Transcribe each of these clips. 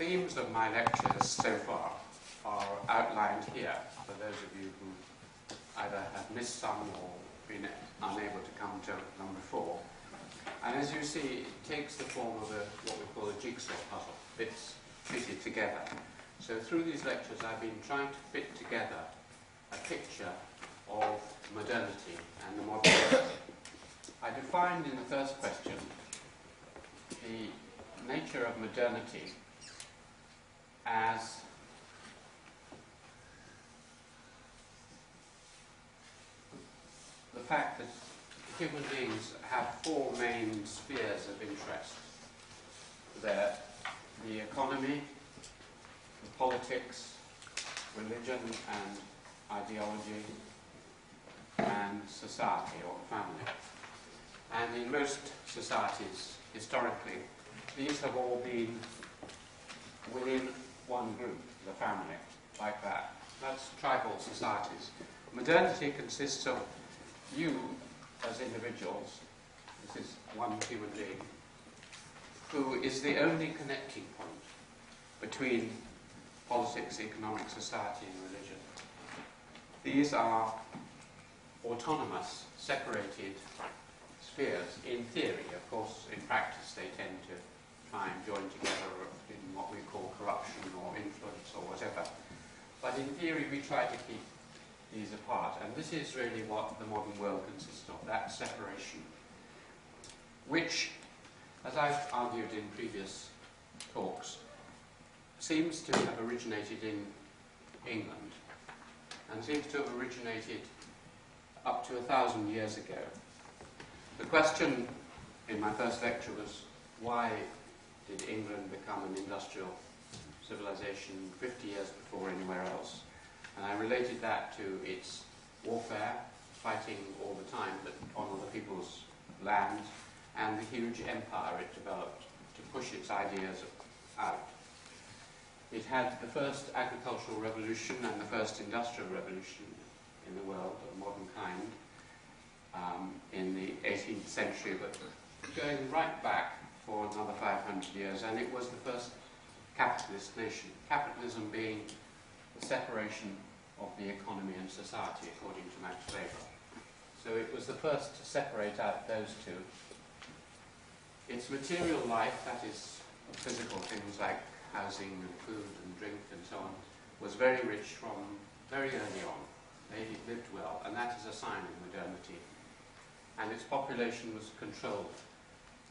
themes of my lectures so far are outlined here for those of you who either have missed some or been unable to come to number 4. And as you see, it takes the form of what we call a jigsaw puzzle, bits fitted together. So through these lectures I've been trying to fit together a picture of modernity and the modern world. I defined in the first question the nature of modernity as the fact that human beings have 4 main spheres of interest. They're the economy, the politics, religion and ideology, and society or family. And in most societies, historically, these have all been within one group, the family, like that. That's tribal societies. Modernity consists of you as individuals. This is one human being who is the only connecting point between politics, economic, society and religion. These are autonomous, separated spheres in theory. Of course, in practice they tend to try and join together in what we call corruption or influence or whatever. But in theory we try to keep these apart, and this is really what the modern world consists of, that separation, which, as I've argued in previous talks, seems to have originated in England, and seems to have originated up to 1,000 years ago. The question in my first lecture was, why did England become an industrial civilization 50 years before anywhere else? And I related that to its warfare, fighting all the time, but on other people's land, and the huge empire it developed to push its ideas out. It had the first agricultural revolution and the first industrial revolution in the world of modern kind in the 18th century, but going right back for another 500 years, and it was the first capitalist nation. Capitalism being the separation of the economy and society, according to Macfarlane. So it was the first to separate out those two. Its material life, that is physical things like housing and food and drink and so on, was very rich from very early on. They lived well, and that is a sign of modernity. And its population was controlled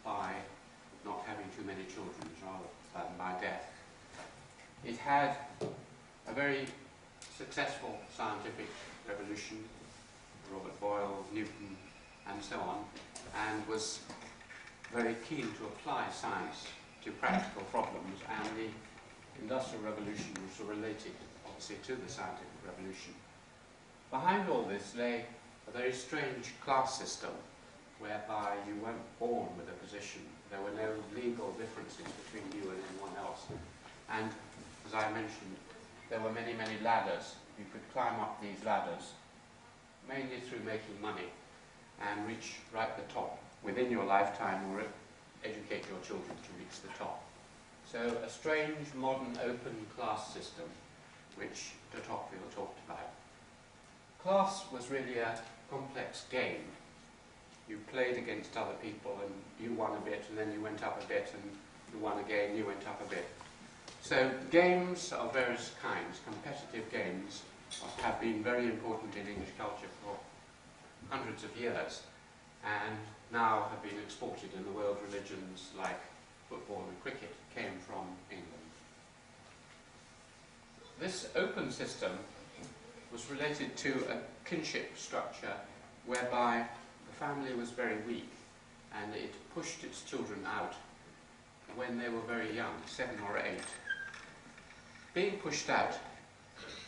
by not having too many children, rather than by death. It had a very successful scientific revolution, Robert Boyle, Newton, and so on, and was very keen to apply science to practical problems, and the Industrial Revolution was related, obviously, to the scientific revolution. Behind all this lay a very strange class system, whereby you weren't born with a position. There were no legal differences between you and anyone else. And, as I mentioned, there were many, many ladders. You could climb up these ladders, mainly through making money, and reach right the top within your lifetime, or educate your children to reach the top. So a strange, modern, open class system, which de Tocqueville talked about. Class was really a complex game. You played against other people, and you won a bit, and then you went up a bit, and you won again, you went up a bit. So games of various kinds, competitive games, have been very important in English culture for hundreds of years, and now have been exported in the world. Religions like football and cricket came from England. This open system was related to a kinship structure whereby the family was very weak, and it pushed its children out when they were very young, 7 or 8. Being pushed out,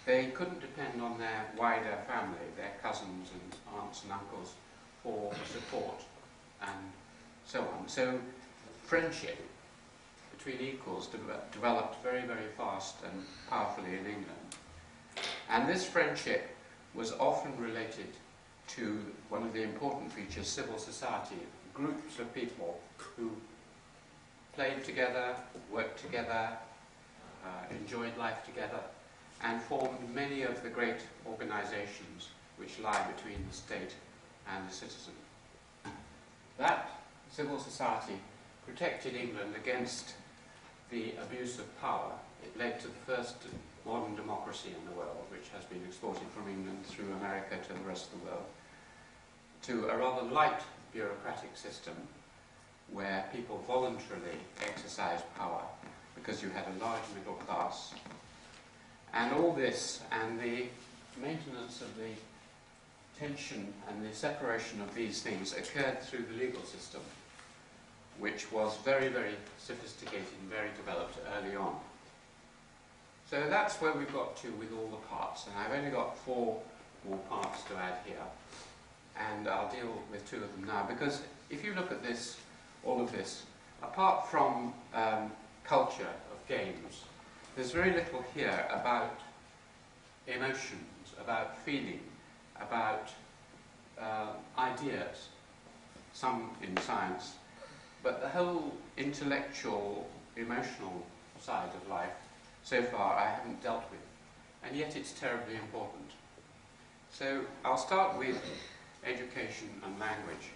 they couldn't depend on their wider family, their cousins and aunts and uncles, for support and so on. So friendship between equals developed very, very fast and powerfully in England. And this friendship was often related to one of the important features, civil society, groups of people who played together, worked together, enjoyed life together and formed many of the great organizations which lie between the state and the citizen. That civil society protected England against the abuse of power. It led to the first modern democracy in the world, which has been exported from England through America to the rest of the world, to a rather light bureaucratic system where people voluntarily exercised power because you had a large middle class. And all this and the maintenance of the tension and the separation of these things occurred through the legal system, which was very, very sophisticated and very developed early on. So that's where we've got to with all the parts, and I've only got 4 more parts to add here, and I'll deal with 2 of them now, because if you look at this, all of this, apart from culture of games, there's very little here about emotions, about feeling, about ideas, some in science, but the whole intellectual, emotional side of life, so far I haven't dealt with, and yet it's terribly important. So I'll start with education and language.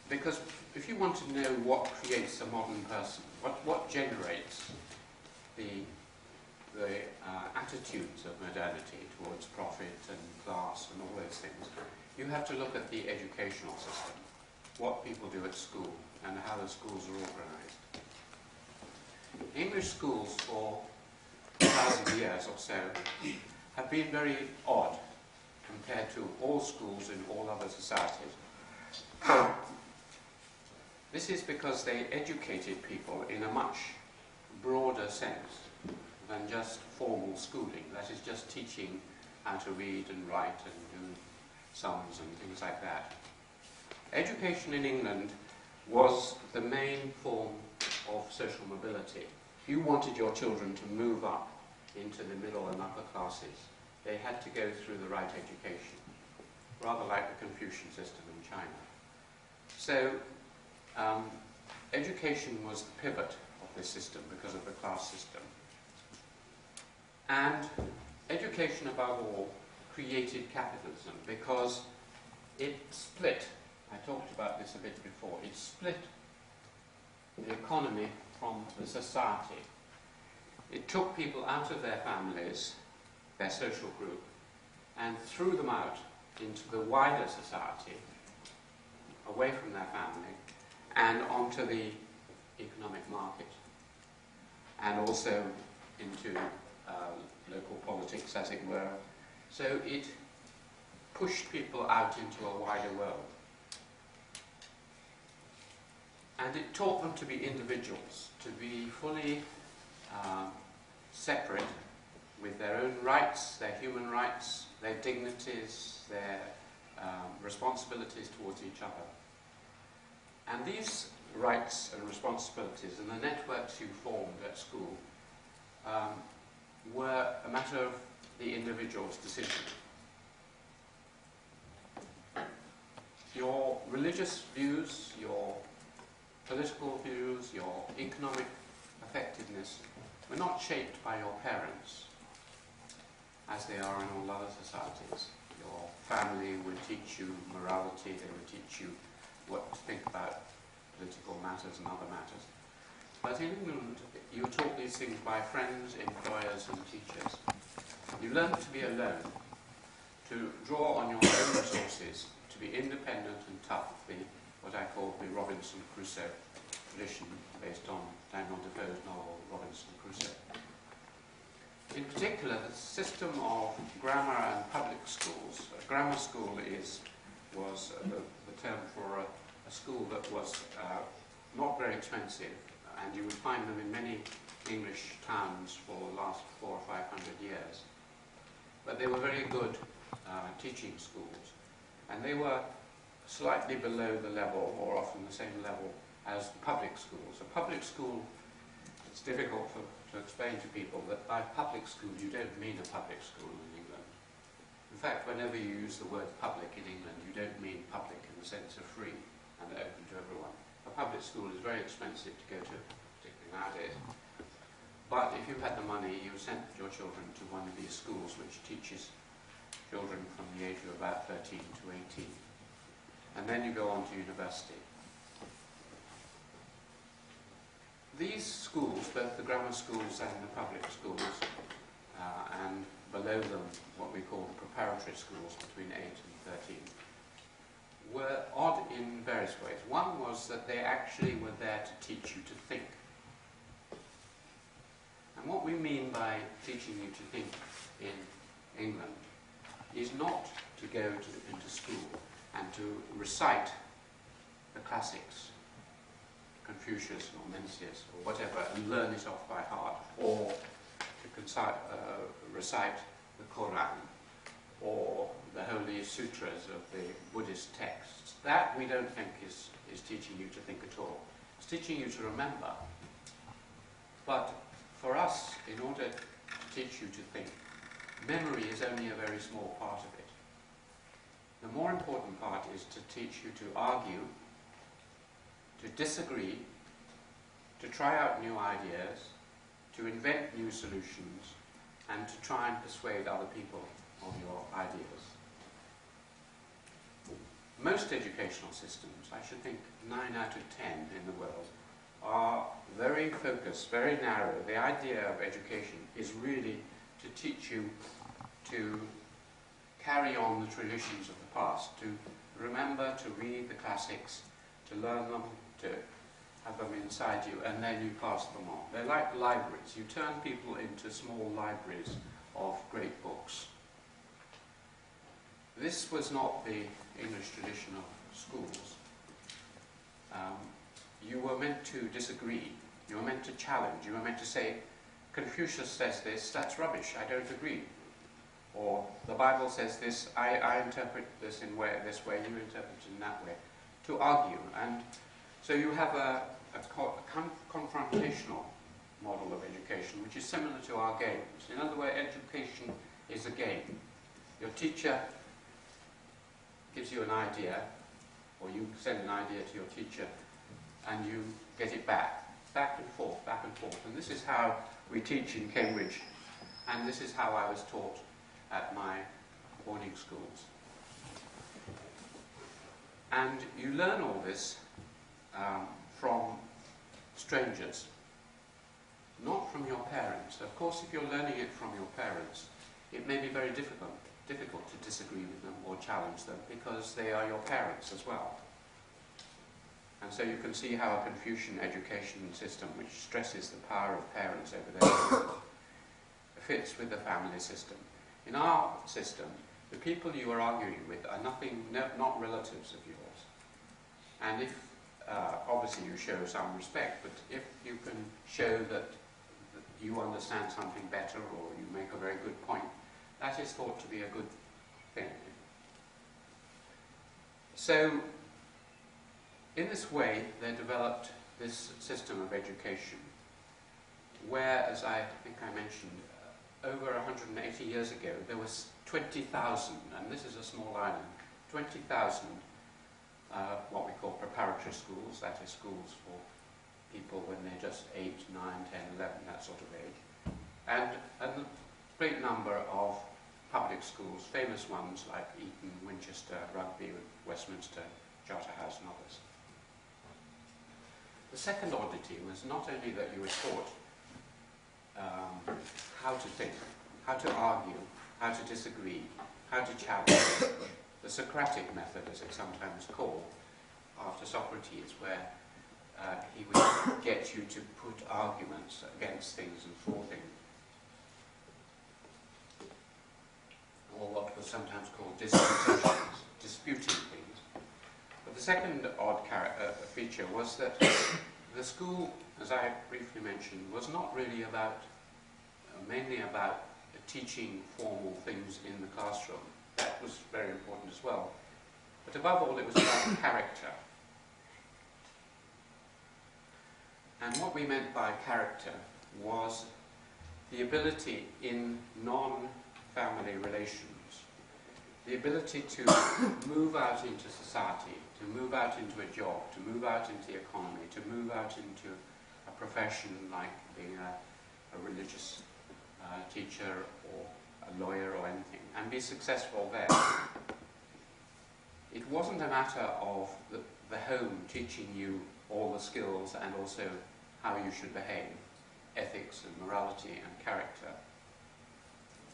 Because if you want to know what creates a modern person, what generates the attitudes of modernity towards profit and class and all those things, you have to look at the educational system, what people do at school and how the schools are organised. English schools for 1,000 years or so have been very odd compared to all schools in all other societies. This is because they educated people in a much broader sense than just formal schooling. That is just teaching how to read and write and do sums and things like that. Education in England was the main form of social mobility. If you wanted your children to move up into the middle and upper classes, they had to go through the right education, rather like the Confucian system in China. So education was the pivot of this system because of the class system. And education, above all, created capitalism because it split, I talked about this a bit before, it split the economy from the society. It took people out of their families, their social group, and threw them out into the wider society, away from their family, and onto the economic market, and also into local politics, as it were. So it pushed people out into a wider world. And it taught them to be individuals, to be fully separate with their own rights, their human rights, their dignities, their responsibilities towards each other. And these rights and responsibilities and the networks you formed at school were a matter of the individual's decision. Your religious views, your political views, your economic effectiveness were not shaped by your parents, as they are in all other societies. Your family would teach you morality, they would teach you what to think about political matters and other matters. But in England, you were taught these things by friends, employers and teachers. You learned to be alone, to draw on your own resources, to be independent and tough, what I call the Robinson Crusoe tradition, based on Daniel Defoe's novel Robinson Crusoe. In particular, the system of grammar and public schools. A grammar school was the term for a school that was not very expensive, and you would find them in many English towns for the last 400 or 500 years. But they were very good teaching schools, and they were slightly below the level, or often the same level, as public schools. A public school, it's difficult to explain to people that by public school you don't mean a public school in England. In fact, whenever you use the word public in England, you don't mean public in the sense of free. and they're open to everyone. A public school is very expensive to go to, particularly nowadays. But if you had the money, you sent your children to one of these schools which teaches children from the age of about 13 to 18. And then you go on to university. These schools, both the grammar schools and the public schools, and below them what we call the preparatory schools between 8 and 13, were odd in various ways. One was that they actually were there to teach you to think. And what we mean by teaching you to think in England is not to go into school and to recite the classics, Confucius or Mencius or whatever, and learn it off by heart, or to recite the Quran or the holy sutras of the Buddhist texts. That we don't think is teaching you to think at all. It's teaching you to remember. But for us, in order to teach you to think, memory is only a very small part of it. The more important part is to teach you to argue, to disagree, to try out new ideas, to invent new solutions, and to try and persuade other people of your ideas. Most educational systems, I should think 9 out of 10 in the world, are very focused, very narrow. The idea of education is really to teach you to carry on the traditions of the past, to remember, to read the classics, to learn them, to have them inside you, and then you pass them on. They're like libraries. You turn people into small libraries of great books. This was not the English tradition of schools. You were meant to disagree. You were meant to challenge. You were meant to say, Confucius says this, that's rubbish, I don't agree. Or the Bible says this, I interpret this in this way, you interpret it in that way. To argue. And so you have a confrontational model of education, which is similar to our games. In other words, education is a game. Your teacher gives you an idea, or you send an idea to your teacher, and you get it back and forth, back and forth. And this is how we teach in Cambridge, and this is how I was taught at my boarding schools. And you learn all this from strangers, not from your parents. Of course, if you're learning it from your parents, it may be very difficult to disagree with them or challenge them, because they are your parents as well. And so you can see how a Confucian education system, which stresses the power of parents over their children, fits with the family system. In our system, the people you are arguing with are not relatives of yours. And if, obviously you show some respect, but if you can show that you understand something better, or you make a very good point, that is thought to be a good thing. So, in this way, they developed this system of education, where, as I think I mentioned, over 180 years ago, there was 20,000, and this is a small island, 20,000 what we call preparatory schools, that is schools for people when they're just 8, 9, 10, 11, that sort of age, and a great number of public schools, famous ones like Eton, Winchester, Rugby, Westminster, Charterhouse and others. The second oddity was not only that you were taught how to think, how to argue, how to disagree, how to challenge, the Socratic method, as it's sometimes called, after Socrates, where he would get you to put arguments against things and for things, or what was sometimes called disputations, disputing things. But the second odd feature was that the school, as I briefly mentioned, was not really about, mainly about teaching formal things in the classroom. That was very important as well. But above all, it was about character. And what we meant by character was the ability in non-family relations, the ability to move out into society, to move out into a job, to move out into the economy, to move out into a profession like being a religious teacher or a lawyer or anything, and be successful there. It wasn't a matter of the home teaching you all the skills and also how you should behave, ethics and morality and character.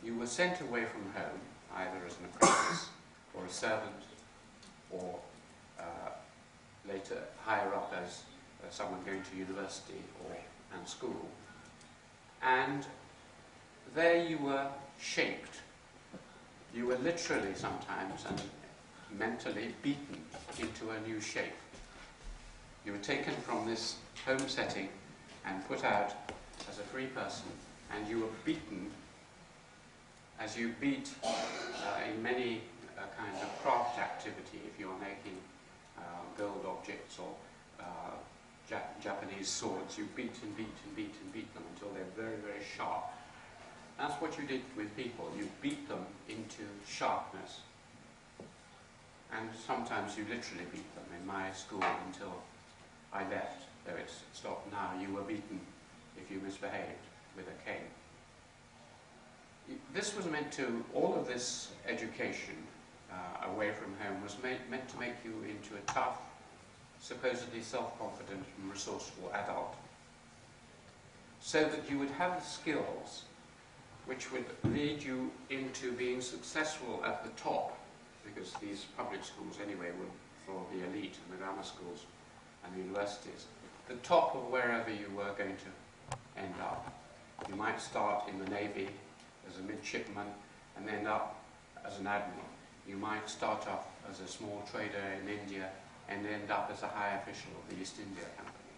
You were sent away from home, either as an apprentice or a servant, or later higher up as someone going to university and school. And there you were shaped. You were literally sometimes and mentally beaten into a new shape. You were taken from this home setting and put out as a free person, and you were beaten as you beat in many kinds of craft activity. If you are making gold objects or Japanese swords, you beat and beat and beat and beat them until they're very, very sharp. That's what you did with people. You beat them into sharpness. And sometimes you literally beat them. In my school, until I left, though it's stopped now, you were beaten if you misbehaved with a cane. This was meant to, all of this education away from home was meant to make you into a tough, supposedly self-confident and resourceful adult, so that you would have the skills which would lead you into being successful at the top, because these public schools anyway were for the elite and the grammar schools and the universities, the top of wherever you were going to end up. You might start in the Navy as a midshipman and end up as an admiral. You might start off as a small trader in India and end up as a high official of the East India Company.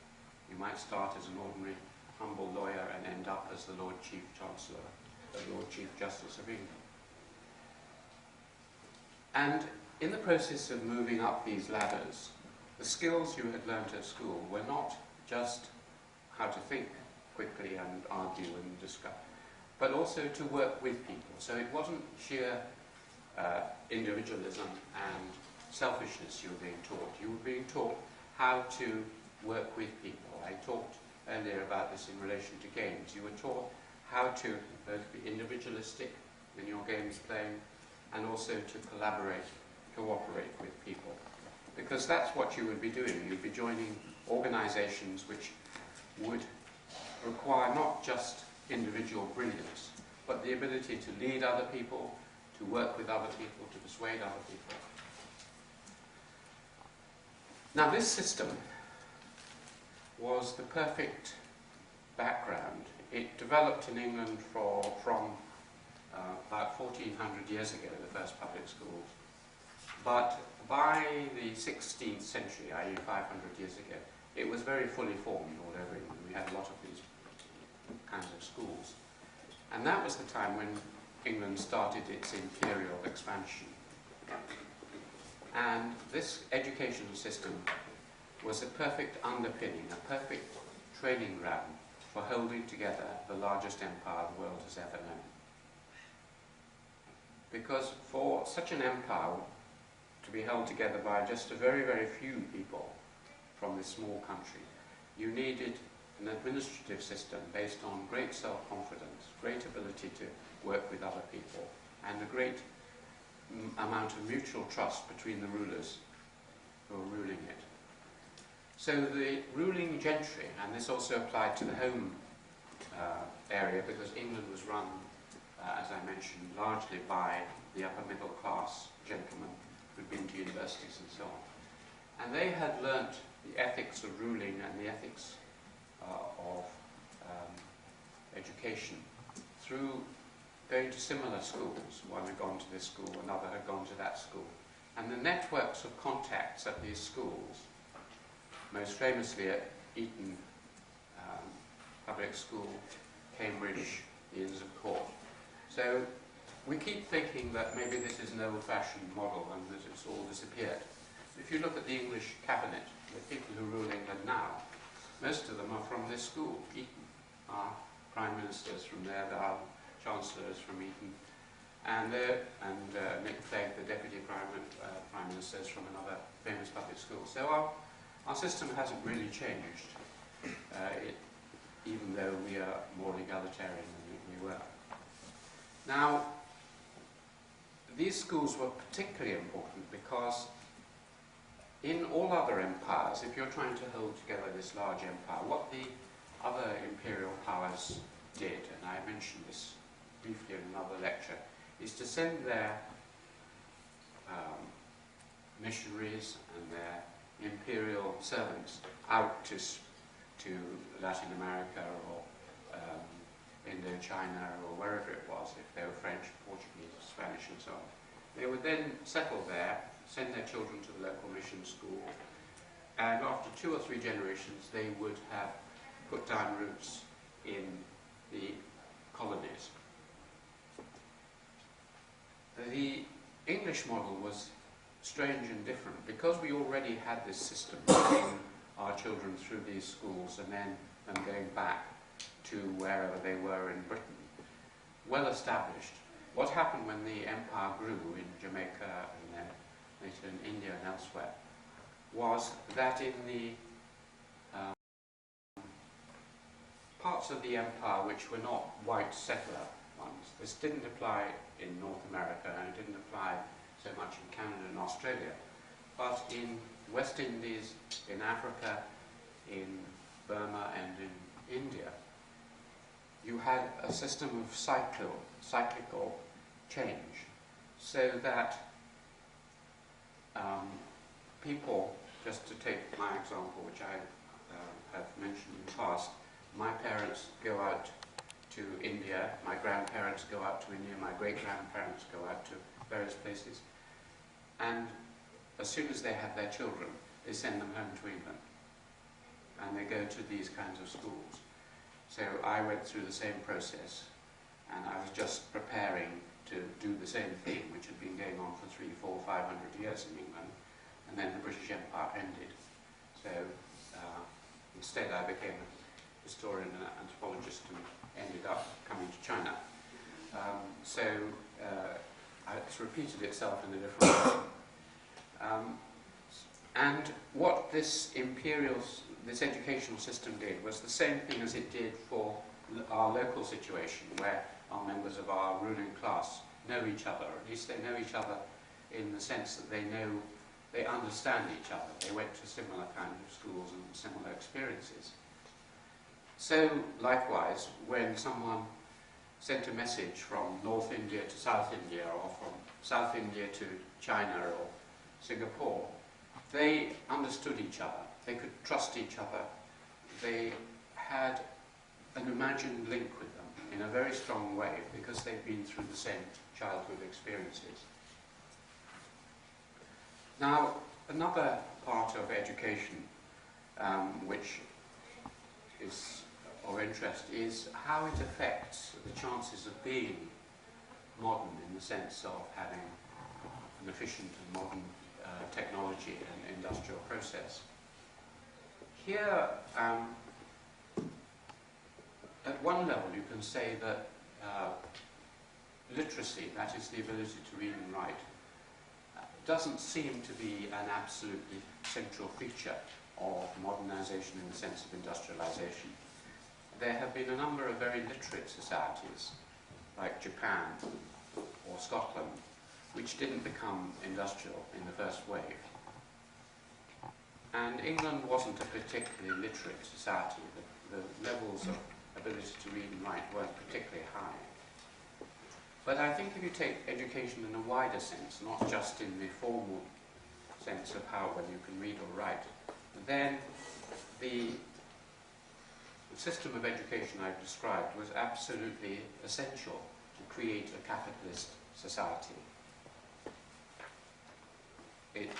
You might start as an ordinary, humble lawyer and end up as the Lord Chief Chancellor, the Lord Chief Justice of England. And in the process of moving up these ladders, the skills you had learnt at school were not just how to think quickly and argue and discuss, but also to work with people. So it wasn't sheer individualism and selfishness you were being taught. You were being taught how to work with people. I talked earlier about this in relation to games. You were taught how to both be individualistic in your games playing and also to collaborate, cooperate with people. Because that's what you would be doing. You'd be joining organizations which would require not just individual brilliance, but the ability to lead other people, to work with other people, to persuade other people. Now this system was the perfect background. It developed in England from about 1400 years ago, the first public schools. But by the 16th century, i.e. 500 years ago, it was very fully formed all over England. We had a lot of these kinds of schools. And that was the time when England started its imperial expansion. And this educational system was a perfect underpinning, a perfect training ground for holding together the largest empire the world has ever known. Because for such an empire to be held together by just a very, very few people from this small country, you needed an administrative system based on great self-confidence, great ability to work with other people, and a great amount of mutual trust between the rulers who were ruling it. So the ruling gentry, and this also applied to the home area, because England was run, as I mentioned, largely by the upper middle class gentlemen who'd been to universities and so on. And they had learnt the ethics of ruling and the ethics of education through going to similar schools. One had gone to this school, another had gone to that school. And the networks of contacts at these schools, most famously at Eton Public School, Cambridge, the Inns of Court. So we keep thinking that maybe this is an old-fashioned model and that it's all disappeared. If you look at the English cabinet, the people who rule England now, most of them are from this school. Eton, our prime ministers from there, our chancellors from Eton, And Nick Clegg, the Deputy Prime Minister, is from another famous public school. So our system hasn't really changed, even though we are more egalitarian than we were. Now, these schools were particularly important because in all other empires, if you're trying to hold together this large empire, what the other imperial powers did, and I mentioned this briefly in another lecture, is to send their missionaries and their imperial servants out to Latin America or Indochina or wherever it was, if they were French, Portuguese, Spanish and so on. They would then settle there, send their children to the local mission school, and after 2 or 3 generations they would have put down roots in the colonies. The English model was strange and different because we already had this system of putting our children through these schools and then them going back to wherever they were in Britain, well established. What happened when the empire grew in Jamaica and then later in India and elsewhere was that in the parts of the empire which were not white settler ones, this didn't apply in North America and it didn't apply so much in Canada and Australia, but in West Indies, in Africa, in Burma and in India, you had a system of cyclical change, so that people, just to take my example, which I have mentioned in the past, my parents go out to India, my grandparents go out to India, my great-grandparents go out to various places, and as soon as they have their children, they send them home to England, and they go to these kinds of schools. So I went through the same process, and I was just preparing to do the same thing, which had been going on for 300, 400, 500 years in England, and then the British Empire ended. So instead I became a historian and anthropologist and ended up coming to China. It's repeated itself in a different way. And what this educational system did was the same thing as it did for our local situation, where our members of our ruling class know each other, or at least they know each other in the sense that they understand each other. They went to similar kind of schools and similar experiences. So, likewise, when someone sent a message from North India to South India, or from South India to China or Singapore, they understood each other. They could trust each other. They had an imagined link with them in a very strong way because they've been through the same childhood experiences. Now, another part of education which is of interest is how it affects the chances of being modern in the sense of having an efficient and modern technology and industrial process. Here, at one level, you can say that literacy, that is the ability to read and write, doesn't seem to be an absolutely central feature of modernization in the sense of industrialization. There have been a number of very literate societies, like Japan or Scotland, which didn't become industrial in the first wave. And England wasn't a particularly literate society. The levels of ability to read and write weren't particularly high. But I think if you take education in a wider sense, not just in the formal sense of whether you can read or write, then the system of education I've described was absolutely essential to create a capitalist society. It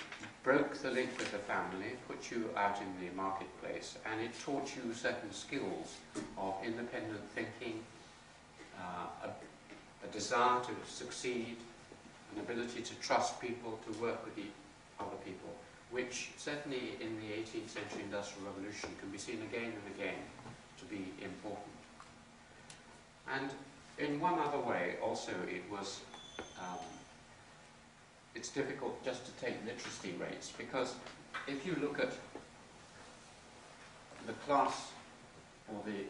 broke the link with the family, put you out in the marketplace, and it taught you certain skills of independent thinking, a desire to succeed, an ability to trust people, to work with other people, which certainly in the 18th century Industrial Revolution can be seen again and again to be important. And in one other way also it was it's difficult just to take literacy rates, because if you look at the class or the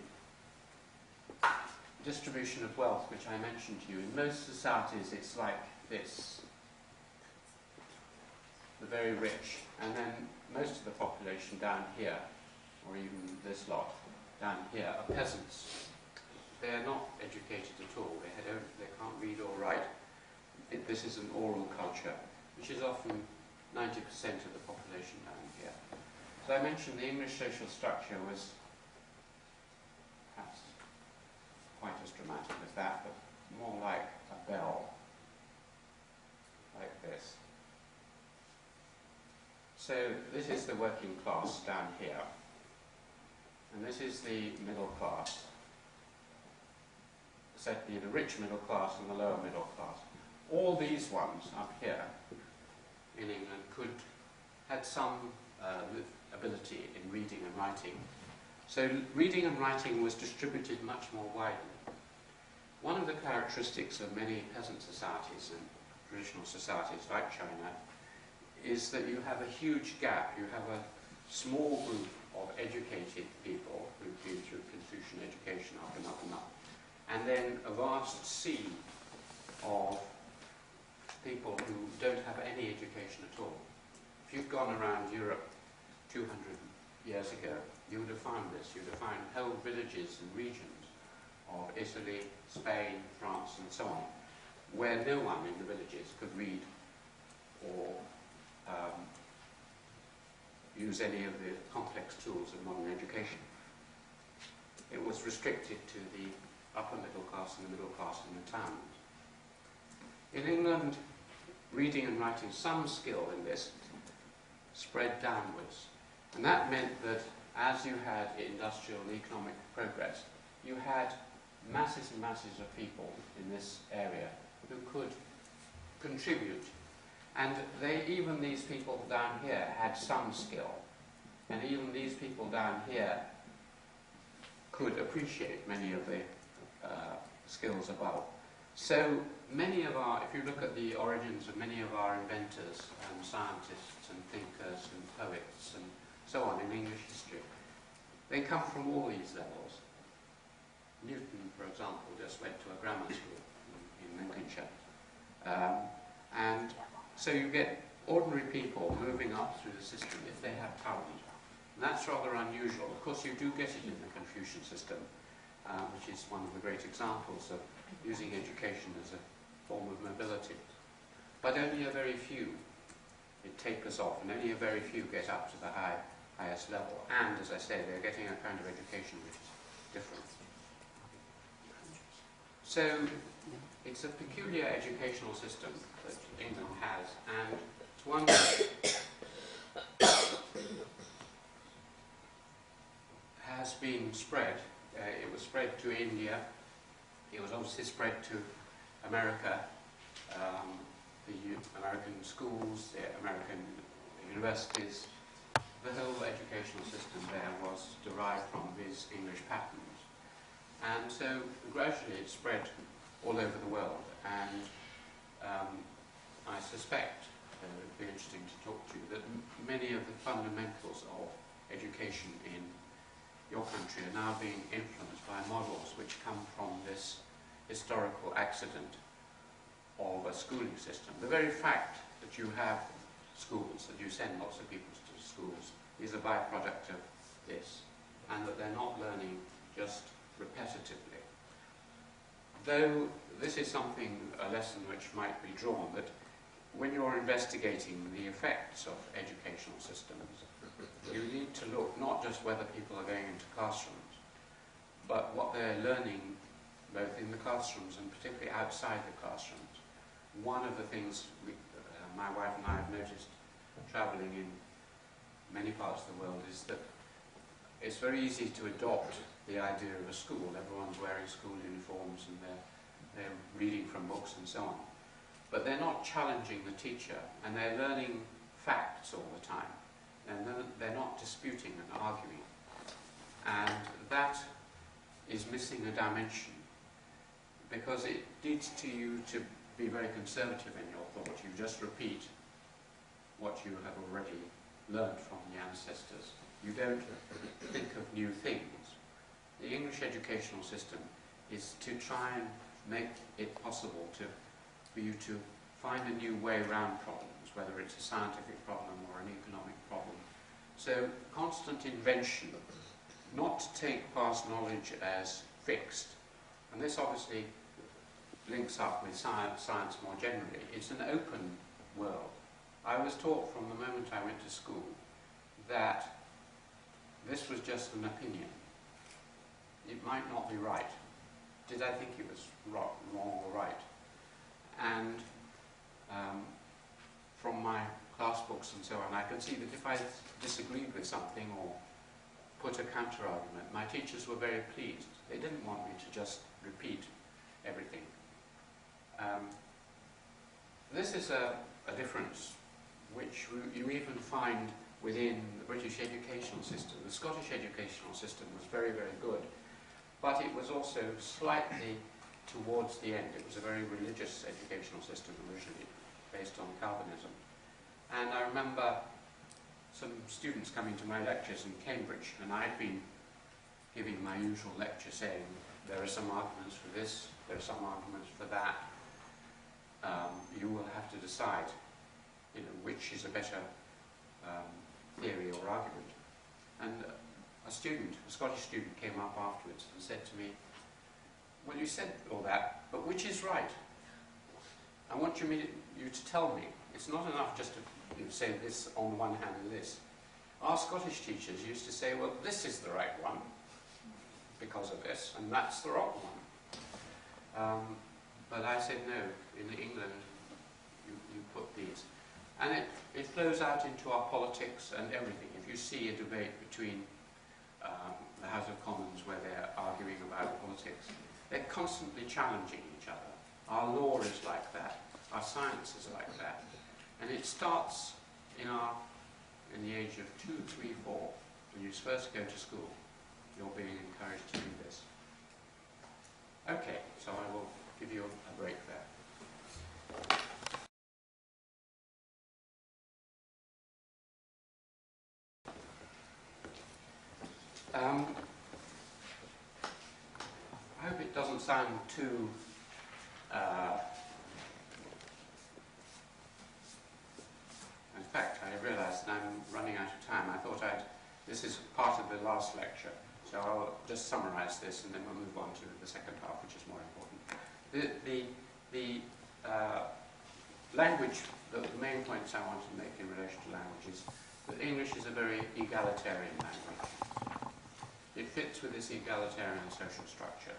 distribution of wealth, which I mentioned to you, in most societies it's like this. The very rich, and then most of the population down here, or even this lot down here, are peasants. They are not educated at all. They can't read or write. This is an oral culture, which is often 90% of the population down here. So I mentioned the English social structure was perhaps quite as dramatic as that, but more like a bell, like this. So this is the working class down here, and this is the middle class. Certainly the rich middle class and the lower middle class. All these ones up here in England had some ability in reading and writing. So reading and writing was distributed much more widely. One of the characteristics of many peasant societies and traditional societies like China is that you have a huge gap. You have a small group of educated people who've been through Confucian education up and up and up, and then a vast sea of people who don't have any education at all. If you've gone around Europe 200 years ago, you would have found this. You would have found whole villages and regions of Italy, Spain, France, and so on, where no one in the villages could read or use any of the complex tools of modern education. It was restricted to the upper middle class and the middle class in the towns. In England, reading and writing, some skill in this spread downwards. And that meant that as you had industrial and economic progress, you had masses and masses of people in this area who could contribute. And even these people down here had some skill. And even these people down here could appreciate many of the skills above. So many of if you look at the origins of many of our inventors and scientists and thinkers and poets and so on in English history, they come from all these levels. Newton, for example, just went to a grammar school in Lincolnshire. And so you get ordinary people moving up through the system if they have talent. And that's rather unusual. Of course, you do get it in the Confucian system, which is one of the great examples of using education as a form of mobility. But only a very few. It tapers off, and only a very few get up to the highest level. And, as I say, they're getting a kind of education which is different. So, it's a peculiar educational system that England has, and it's one that has been spread. It was spread to India. It was obviously spread to America, the American schools, the American universities. The whole educational system there was derived from these English patterns. And so gradually it spread all over the world, and I suspect, it would be interesting to talk to you, that many of the fundamentals of education in your country are now being influenced by models which come from this historical accident of a schooling system. The very fact that you have schools, that you send lots of people to schools, is a byproduct of this, and that they're not learning just repetitively. Though this is a lesson which might be drawn, that when you're investigating the effects of educational systems, you need to look not just whether people are going into classrooms, but what they're learning both in the classrooms and particularly outside the classrooms. One of the things my wife and I have noticed travelling in many parts of the world is that it's very easy to adopt the idea of a school. Everyone's wearing school uniforms and they're reading from books and so on. But they're not challenging the teacher, and they're learning facts all the time. And they're not disputing and arguing. And that is missing a dimension, because it needs to you to be very conservative in your thought. You just repeat what you have already learned from the ancestors. You don't think of new things. The English educational system is to try and make it possible for you to find a new way around problems, whether it's a scientific problem or an economic problem. So constant invention, not to take past knowledge as fixed. And this obviously links up with science more generally. It's an open world. I was taught from the moment I went to school that this was just an opinion. It might not be right. Did I think it was wrong or right? And from my class books and so on, I could see that if I disagreed with something or put a counter-argument, my teachers were very pleased. They didn't want me to just repeat everything. This is a difference which you even find within the British educational system. The Scottish educational system was very, very good, but it was also slightly towards the end. It was a very religious educational system originally, based on Calvinism. And I remember some students coming to my lectures in Cambridge, and I'd been giving my usual lecture saying, there are some arguments for this, there are some arguments for that. You will have to decide, which is a better theory or argument. And a Scottish student came up afterwards and said to me, well, you said all that, but which is right? I want you to tell me. It's not enough just to say this on one hand and this. Our Scottish teachers used to say, well, this is the right one because of this, and that's the wrong one. But I said, no, in England, you put these. And it flows out into our politics and everything. If you see a debate between the House of Commons where they're arguing about politics, they're constantly challenging each other. Our law is like that. Our science is like that. And it starts in the age of 2, 3, 4. When you first go to school, you're being encouraged to do this. Okay, so I will give you a break there. I hope it doesn't sound too in fact, I realised that I'm running out of time. I thought this is part of the last lecture, so I'll just summarise this and then we'll move on to the second half, which is more important. The language, the main points I want to make in relation to language is that English is a very egalitarian language. It fits with this egalitarian social structure.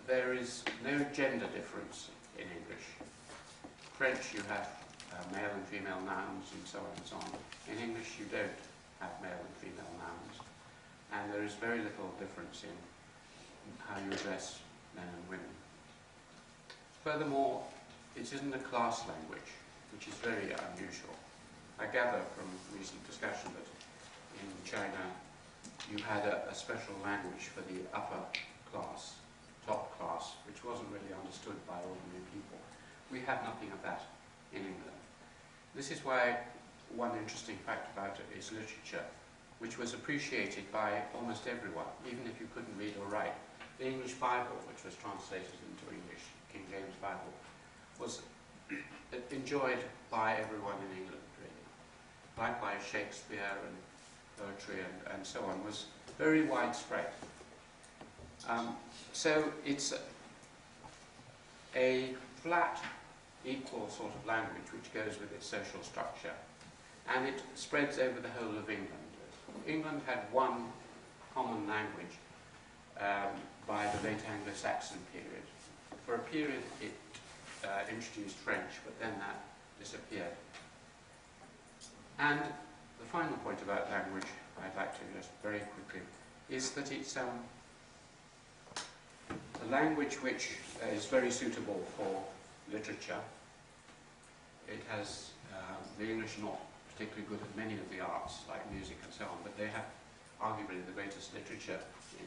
There is no gender difference in English. French, you have male and female nouns and so on and so on. In English, you don't have male and female nouns. And there is very little difference in how you address men and women. Furthermore, it isn't a class language, which is very unusual. I gather from recent discussion that in China, you had a special language for the upper class, top class, which wasn't really understood by ordinary people. We have nothing of that in England. This is why one interesting fact about it is literature, which was appreciated by almost everyone, even if you couldn't read or write. The English Bible, which was translated into English, King James Bible, was enjoyed by everyone in England, really. Likewise, Shakespeare and poetry and so on was very widespread. So it's a flat, equal sort of language which goes with its social structure, and it spreads over the whole of England. England had one common language by the late Anglo-Saxon period. For a period it introduced French, but then that disappeared. And the final point about language I'd like to just very quickly is that it's a language which is very suitable for literature. It has, the English are not particularly good at many of the arts, like music and so on, but they have arguably the greatest literature in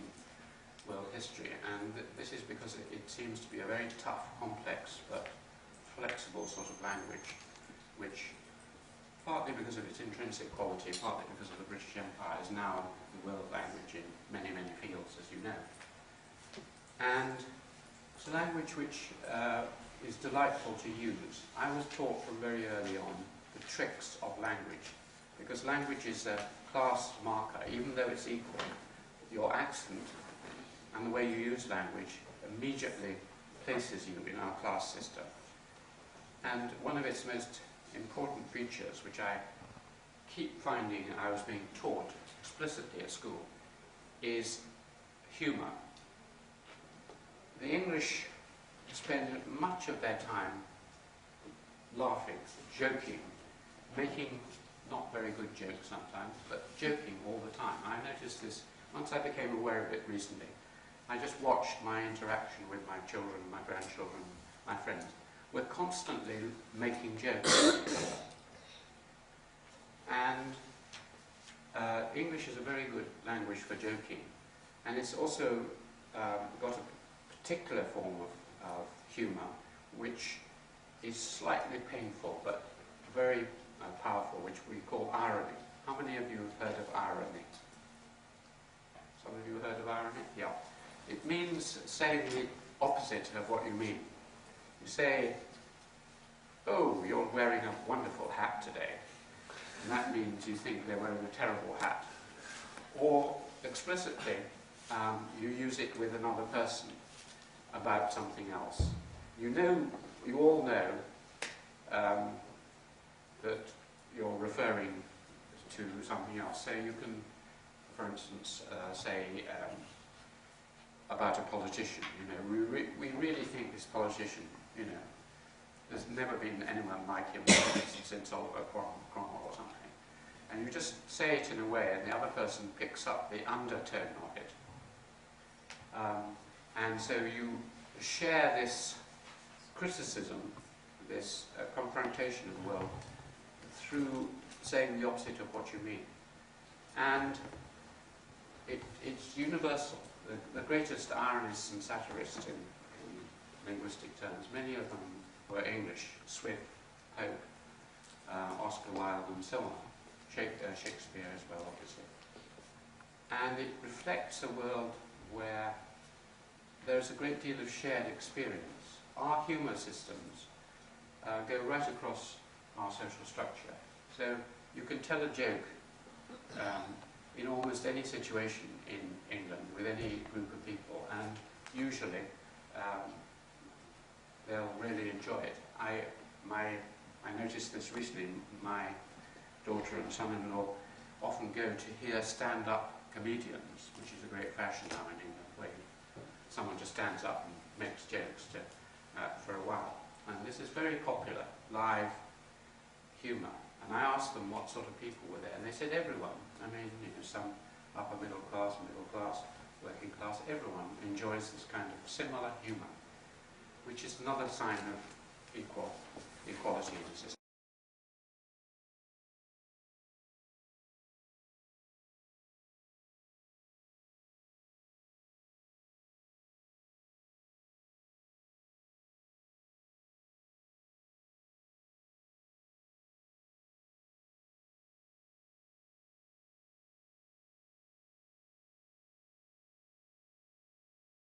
world history, and this is because it seems to be a very tough, complex, but flexible sort of language, which, partly because of its intrinsic quality, partly because of the British Empire, is now the world language in many, many fields, as you know. And it's a language which is delightful to use. I was taught from very early on the tricks of language, because language is a class marker. Even though it's equal, your accent and the way you use language immediately places you in our class system. And one of its most important features, which I keep finding I was being taught explicitly at school, is humour. The English spend much of their time laughing, joking, making not very good jokes sometimes, but joking all the time. I noticed this once I became aware of it recently. I just watched my interaction with my children, my grandchildren, my friends. We're constantly making jokes. And English is a very good language for joking. And it's also got a particular form of humour, which is slightly painful, but very powerful, which we call irony. How many of you have heard of irony? Some of you have heard of irony? Yeah. It means saying the opposite of what you mean. You say, "Oh, you're wearing a wonderful hat today." And that means you think they're wearing a terrible hat. Or explicitly, you use it with another person about something else. You all know that you're referring to something else. So you can, for instance, say about a politician, we really think this politician, there's never been anyone like him since Oliver Cromwell or something. And you just say it in a way, and the other person picks up the undertone of it. And so you share this criticism, this confrontation of the world, through saying the opposite of what you mean. And it's universal. The greatest ironists and satirists in linguistic terms, many of them were English: Swift, Pope, Oscar Wilde, and so on. Shakespeare as well, obviously. And it reflects a world where there's a great deal of shared experience. Our humour systems go right across our social structure. So you can tell a joke in almost any situation in England with any group of people, and usually they'll really enjoy it. I noticed this recently. My daughter and son-in-law often go to hear stand-up comedians, which is a great fashion now in England, where someone just stands up and makes jokes for a while. And this is very popular, live humour. And I asked them what sort of people were there, and they said everyone. I mean, some upper middle class, working class, everyone enjoys this kind of similar humour, which is another sign of equality in the system.